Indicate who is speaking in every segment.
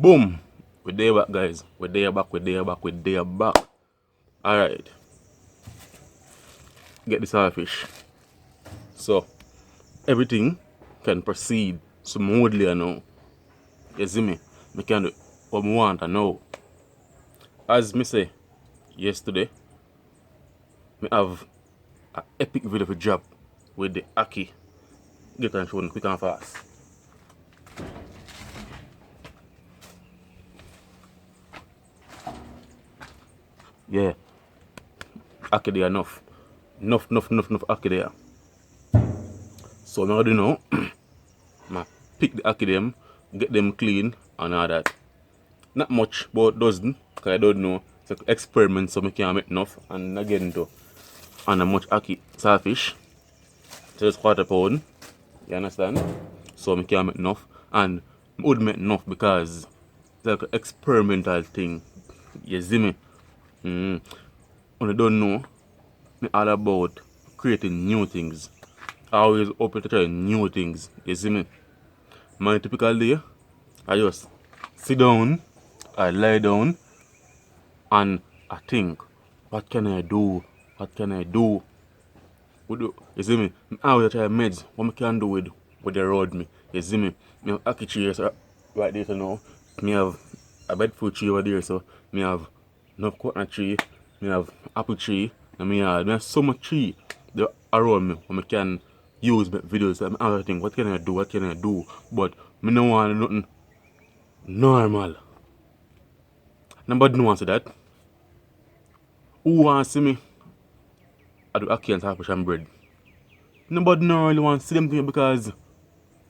Speaker 1: Boom! We're there back, guys. We're there back, we're there back, we're there back. Alright. Get this fish. So, everything can proceed smoothly now. You see me? I can do what I want now. As me say yesterday, I have an epic video for drop with the Ackee. Get and show quick and fast. Yeah. Ackee there enough. Enough Ackee there. So what I'm gonna do now, I pick the Ackee them, get them clean and all that. Not much, but dozen, because I don't know. It's an experiment, so I can't make enough. And again too, and a much Ackee saltfish. Just quarter pound. You understand? So I can't make enough. And I would make enough because it's like an experimental thing. You see me? When I don't know, me all about creating new things. Always open to try new things. You see me? My typical day, I just sit down, I lie down, and I think, what can I do? What can I do? You see me? I always try meds. What I can do with the road me. You see me? I have Ackee trees right there, so now. I have a breadfruit tree over there, so I have enough coconut tree, I have apple tree, and I have so much tree around me what I can use make videos. So I always think, what can I do? What can I do? But I don't want nothing normal. Nobody wants that. Who wants to see me? I do Ackee and saltfish and bread. Nobody really wants to see them things because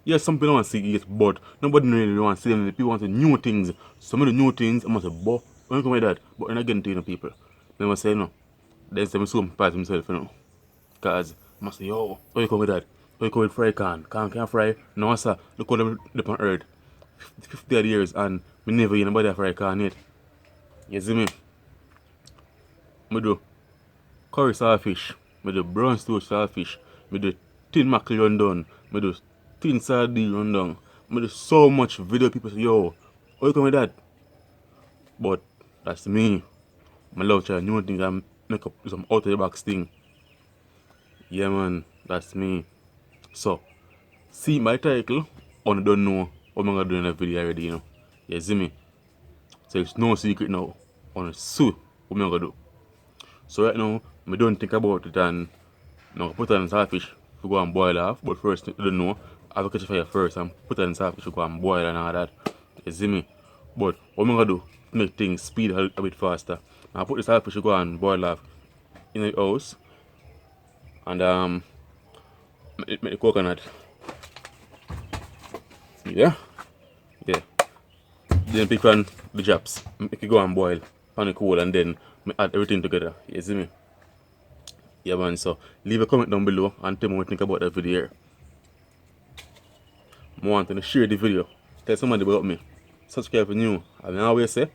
Speaker 1: yes, some people want to see it, but nobody really wants to see them. People want to see new things. Some of the new things, I must say, but when you come with that, but then again to people, they must say no. There's some surprise himself, you know. Because I must say, yo, how you come with that? How you come with fry can? Can't fry? No sir, look how them live on earth. 50 odd years and me never hear nobody fry can yet. You see me? I do curry saltfish, I do brown stew saltfish, I do tin mackerel rundown, I do tin sardine rundown. I do so much video people say, yo, how you come with that? But that's me. I love trying new things and make up some out of the box thing. Yeah man, that's me. So, see my title, and I don't know what I'm gonna do in the video already, you know. You see me? So it's no secret now. On see what I'm gonna do. So right now, I don't think about it and now put on saltfish to go and boil off. But first, I don't know. I have to catch fire first and put on saltfish to go and boil and all that. You see me? But what I'm gonna do to make things speed a bit faster. I put the saltfish to go and boil off in the house. And make the coconut. Yeah? Yeah. Then pick on the drops. Make it go and boil on the cool and then add everything together. You see me? Yeah man, so leave a comment down below and tell me what you think about the video. I want to share the video. Tell somebody about me. Subscribe if you're new. I always say,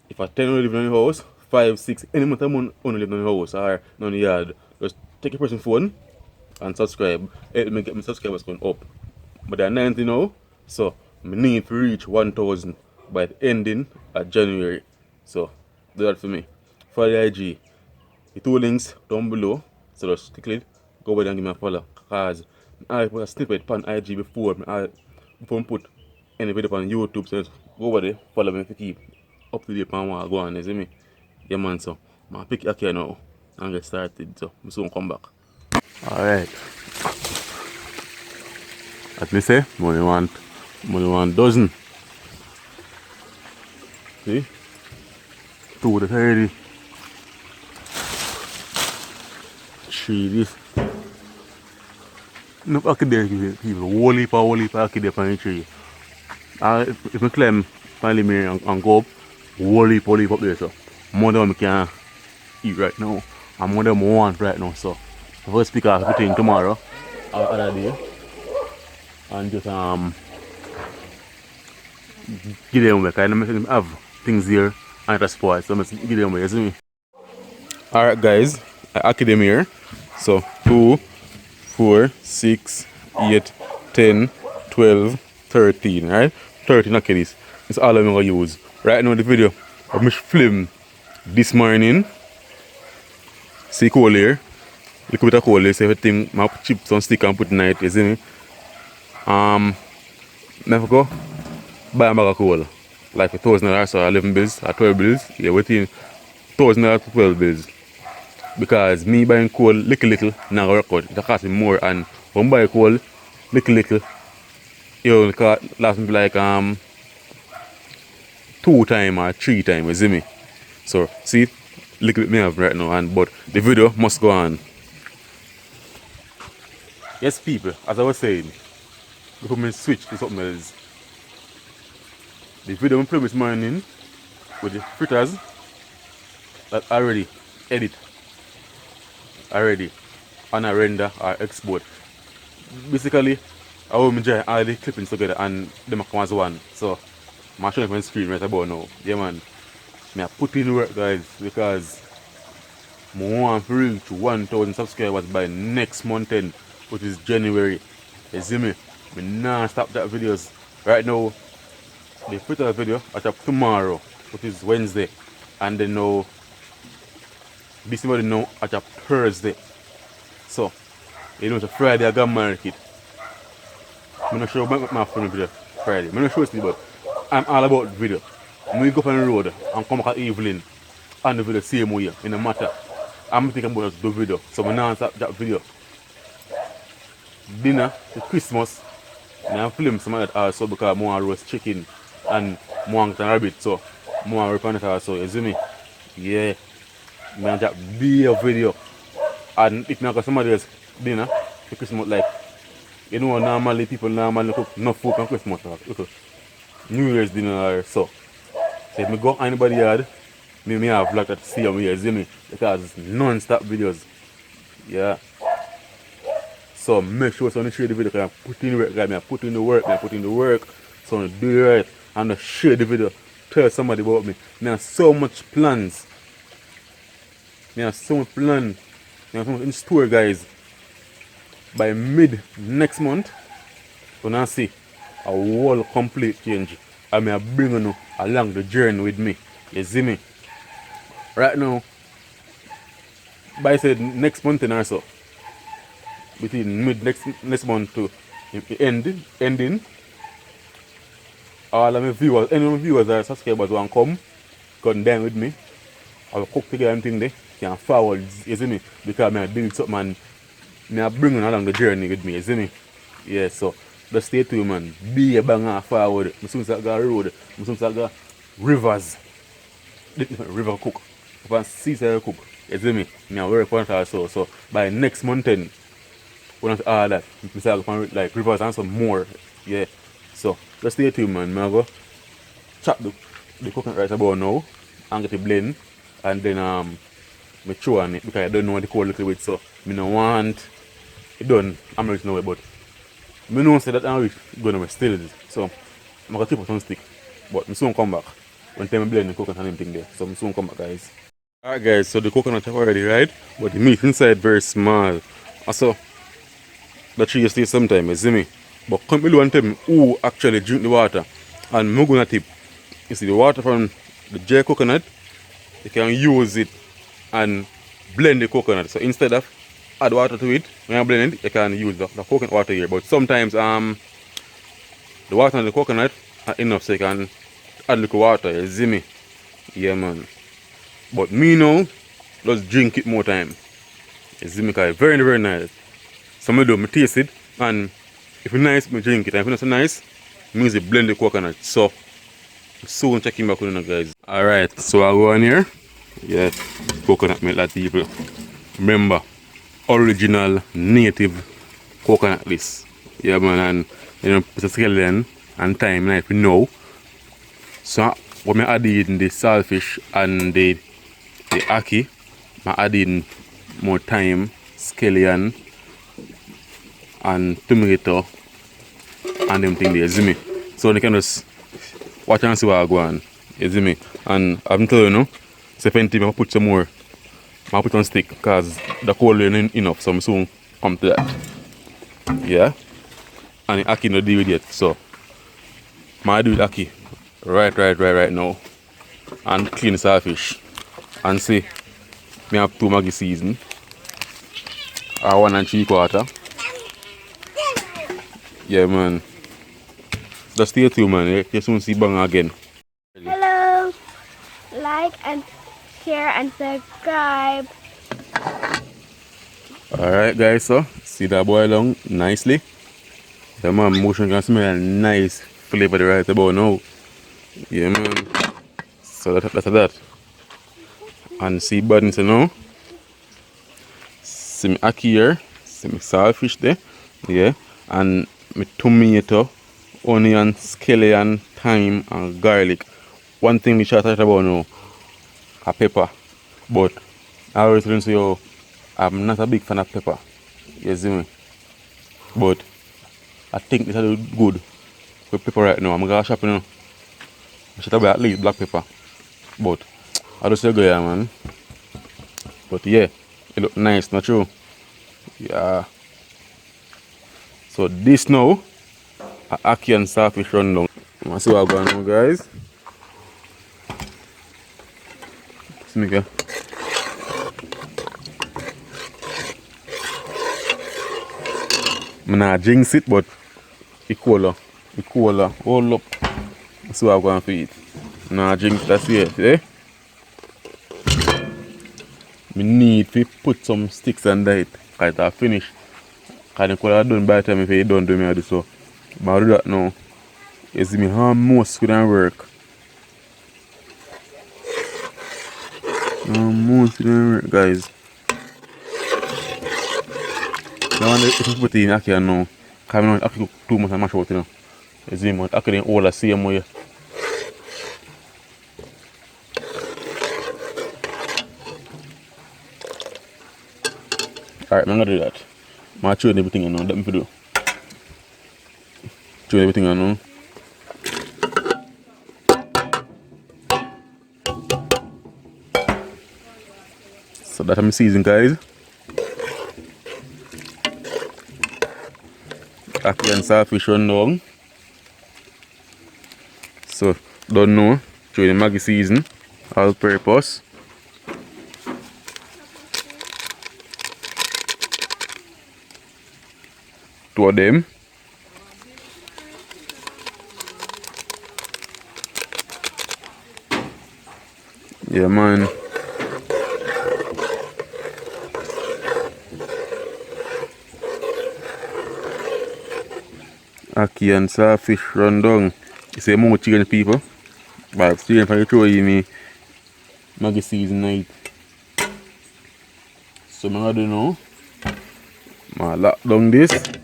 Speaker 1: if I 10 only live in your house, 5, 6, any amount of money only live in your house or in the yard, just take your person's phone and subscribe. Help me get my subscribers going up. But they're 90 now, so I need to reach 1,000 by the ending of January. So do that for me. Follow the IG. The 2 links down below. So just click it, go over there and give me a follow. Because I put a snippet on IG before I put any video on YouTube. So just go over there, follow me to keep up to date on what I go on, you see me? Yeah man, so I'm pick Ackee now and get started. So I soon come back. Alright. At me say, only want dozen. See? 2 the 30. 3 this. No Ackee there people. Whole heap Ackee there on the tree. If I climb finally me and go up, whole heap up there so. More than I can eat right now. And more than I want right now. So I first pick off everything tomorrow or other day. And just give them away, because I have things here and it's spoiled, so I must give them away, you see me? Alright guys, I Ackee them here. So 2, 4, 6, 8, 10, 12, 13, right? 13 Ackee this. It's all I'm gonna use. Right now the video I'm film this morning. See coal here. Little bit of coal here, so everything I put chips on stick and put in it, you see me? Never go buy a bag of coal. Like $1,000 or 11 bills or 12 bills. Yeah, within $1,000 to 12 bills. Because me buying coal little now work out. It cost me more, and when I buy coal little it only last me like 2 times or 3 times, you see me? So see, little bit me have right now, and but the video must go on. Yes people, as I was saying, before me switch to something else. The video I filmed this morning with the fritters that already edit already on a render or export. Basically I will enjoy all the clippings together and them come as one. So I'm showing my screen right about now. Yeah man. I put in work guys because I want to reach 1,000 subscribers by next month end, which is January. You see me? I not stop that videos. Right now the fritter video I drop tomorrow, which is Wednesday. And then now this video now I drop Thursday. So you know it's a Friday I got market. I'm not sure about my phone video Friday. I'm not sure it's but I'm all about the video. When we go on the road and come back at evening and the video same way, in no matter. I'm thinking about the video. So I'm not stop that video. Dinner to Christmas. And I film some of that also because I want roast chicken and I want rabbit. So I want to repent also, you see me? Yeah. I want to be a video. And if not somebody else dinner to Christmas, like you know normally people normally cook no food on Christmas or New Year's dinner or so. So if I go anybody yard, me have vlog that see them here, you see me? Because it's non-stop videos. Yeah. So make sure someone share the video because I put in the work, guys. I put in the work. So do it right and share the video. Tell somebody about me. I have so much plans. I have so much plans. I have so much in store guys. By mid next month, we're gonna see a whole complete change. I may bring you along the journey with me. You see me? Right now, by said next month or so. Between mid next month to ending, all of my viewers, any of my viewers or subscribers want to come down with me. I will cook together and thing there, can forward, you see me? Because I build something and I bring along the journey with me, you see me? Yeah, so just stay tuned man. Be a banger forward. I soon start go road, I soon start go rivers. Different river cook. If I seaside cook, you see me? I work on it also. So by next month end, when I all that, I start like rivers and some more. Yeah. So just stay tuned man. I go chop the coconut right about now and get it blend and then I chew on it because I don't know what the cold little bit, so I don't want it done. I'm ready to know it, but I know say that I'm going to still is. So I'm gonna keep it on stick. But I soon come back when time I blend the coconut and everything there. So I soon come back guys. Alright guys, so the coconut have already right, but the meat inside very small. Also that you stay sometime, you see me? But come below and tell me who actually drink the water. And I'm gonna tip. You see the water from the dry coconut, you can use it and blend the coconut. So instead of add water to it, when you blend it, you can use the coconut water here. But sometimes the water and the coconut are enough so you can add a little water, you see me? Yeah man. But me now, just drink it more time. You see me? Because it's very very nice. So I do, I taste it and if it's nice, I drink it. And if it's not nice, I use it blend the coconut. So soon checking back with you guys. Alright, so I go on here. Yeah, coconut milk that people. Remember, original native coconut this. Yeah man, and you know, put a skeleton and time like we know. So when I add in the saltfish and the ackee, I add in more thyme, scallion and tomato and them thing there, you see me? So they can just watch and see what I go on, you see me? And I'm telling you, so if anything I put some more, I put on stick because the cold ain't enough, so I'm soon come to that. Yeah? And the ackee no deal with it, so I do with ackee right now. And clean the saltfish. And see, me have 2 Maggi season. 1 3/4. Yeah, man. Just stay tuned, man. You soon see bang again.
Speaker 2: Hello, like and share and subscribe.
Speaker 1: Alright, guys, so see that boil down nicely. The man motion can smell nice flavor right about now. Yeah, man. So that's that. And see buttons, you know. See me ackee here. See me saltfish there. Yeah. And me tomato, onion, scallion, thyme, and garlic. One thing we should talk about now, a pepper. But I always tell you, I'm not a big fan of pepper. You see me? But I think this will do good with pepper right now. I'm going to shop, you know. I should have at least black pepper. But I just say go here, man. But yeah, it look nice, not true? Yeah. So this now, ackee and saltfish run down. I see what I'm going on, guys. See me here. I'm not jinx it, but it's cooler. It's cooler. Hold up. See what I'm going to eat. Nah, jinx, that's it. Eh? We need to put some sticks under it. Because I finish. Because the color done by the time if you don't do me, I do so. But I do that now. You see me almost couldn't work. Almost couldn't work, guys. I wonder if you put it in ackee now. Because I don't ackee cook too much and mash out, you know. You see me, ackee all the same way. Alright, I'm gonna do that. I'm gonna show you everything I know. Let me do. Show you everything I know. So that I'm seasoning, guys. Ackee and saltfish run down. So don't know. Show you the Maggi season. All purpose. Two of them. Yeah, man. Ackee and saltfish run down. You say more chicken people. But chicken for you throw you me Maggi season night. So I'm gonna do now. I'm gonna lock down this and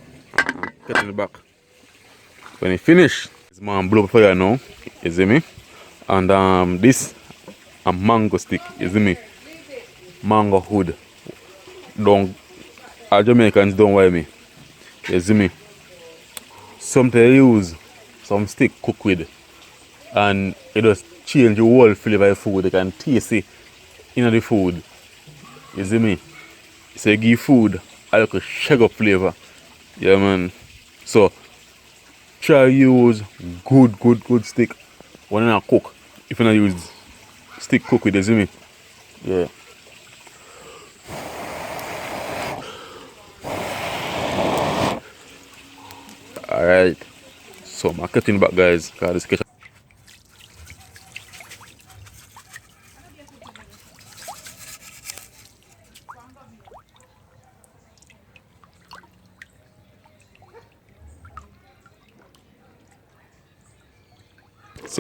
Speaker 1: cut in the back. When it finish, it's my blow up fire now. You see me? And this a mango stick, you see me? Mango hood. Don't our Jamaicans don't wear me. You see me? Something I use some stick cook with and it just change the whole flavor of food. You can taste it in the food. You see me? So you give food a little shake up flavor. Yeah, man. So try use good stick when you cook. If you not use stick cook with, you see me? Yeah. Alright. So I'm cutting back, guys. Cause this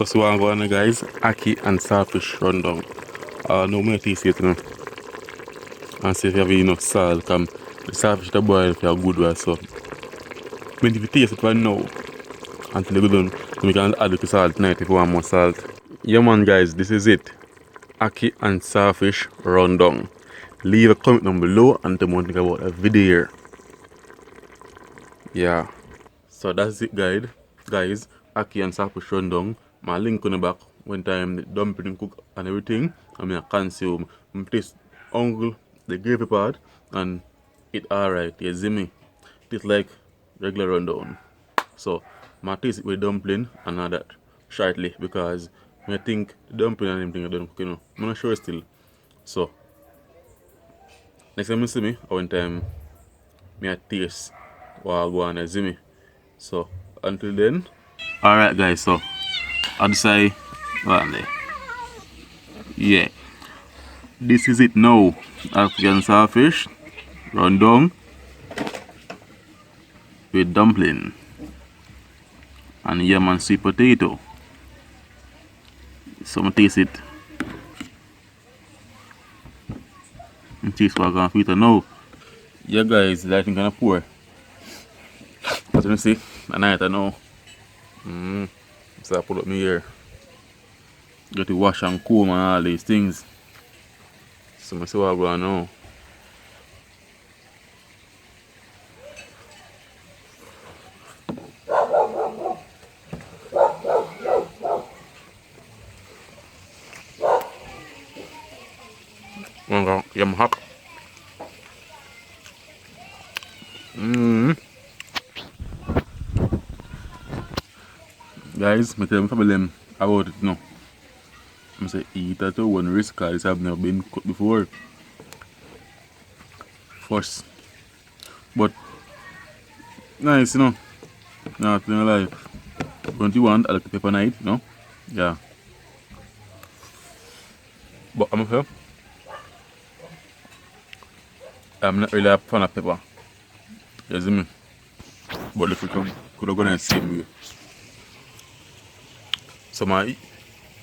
Speaker 1: so I'm going, guys. Ackee and saltfish rundown. No more taste it, you know. And see if you have enough salt. Come the saltfish to boil if you have good way. So when you taste it right now until you go done, you can add the salt tonight if you want more salt. Yeah, man, guys, this is it. Ackee and saltfish rundown. Leave a comment down below and tell me what you think about the video here. Yeah. So that's it, guys. Ackee and saltfish rundown. My link on the back when time the dumpling cook and everything. I mean I consume. I taste uncle the gravy part and it alright, you see me? It's like regular rundown. So I taste it with dumpling and all that. shortly because I think the dumpling and everything are done cooking. I'm not sure still. So next time you see me, I one time me a taste what I go on, you see me. So until then. Alright guys, so I decide one day. Yeah. This is it now. African saltfish run down with dumpling and yam and sweet potato. So I'm taste it. And taste what I'm gonna feed now. Yeah guys, the lighting kinda poor. As you can see, at night I know. So I put up my hair. Got to wash and comb and all these things. So I see what I'm going now. Yum hot. Guys, I tell my family about it now. I say eat at one risk because I've never been cooked before. First. But nice, you know. Nothing like. Don't you want a little pepper night, you know? Yeah. But I'm here. I'm not really a fan of pepper. You see me? But if we could have gone and see me. So I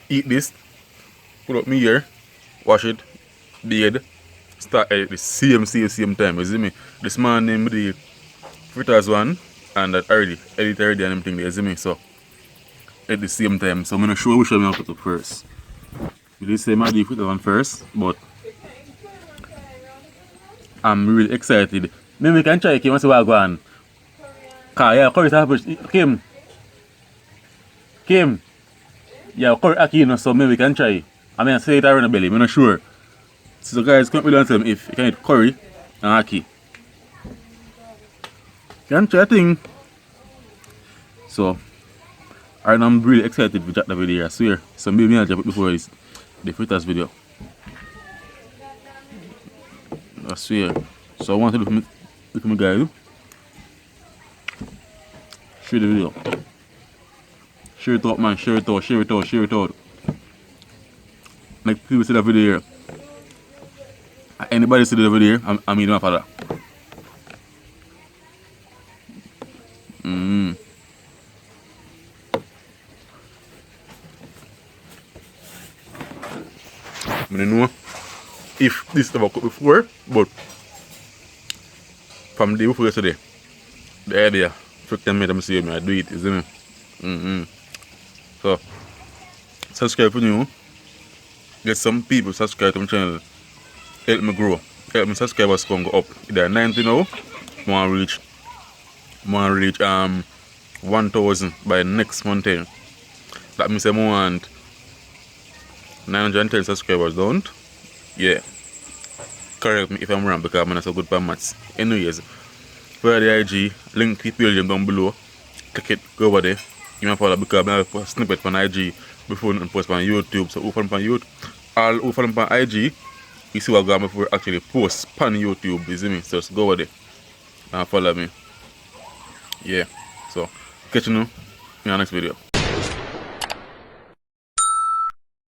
Speaker 1: eat this, put up me here, wash it, bathe, start at the same time, you see me? This morning I did fritters one and that already, edit already and everything, you see me? So at the same time, so I'm gonna show which one I'm gonna put up first. We did say I did fritters one first, but I'm really excited. Maybe we can try Kim and see what I go on. Yeah, curry saltfish. Kim. Yeah, curry Ackee, you know, so maybe we can try. I mean, I say it around the belly, I'm not sure. So guys, come below and tell me if you can eat curry and Ackee. Can try a thing. So, alright, I'm really excited to drop the video, I swear. So maybe I'll drop it before this, the fritters video. I swear. So I want to look at my guys. Share the video. Share it out, man. Share it out. Share it out. Share it out. Like people see the video here. Anybody see the video here? I mean my father. I don't know if this ever cooked before, but from the day before yesterday, the idea freaking made them see me. I do it, isn't it? So, subscribe for new. Get some people subscribe to my channel. Help me grow. Help me subscribers come go up. They're 90 now. I want to reach 1,000 by next month. That means I want 910 subscribers, don't? Yeah. Correct me if I'm wrong because I'm not so good by maths. Anyways, for the IG, link the page down below. Click it, go over there. You may follow because I have a snippet on IG before I post on YouTube. So, who follow on YouTube, all who follow on IG, you see what I'm going before actually post on YouTube. You see me? So, just go over there and follow me. Yeah. So, catch you now in the next video.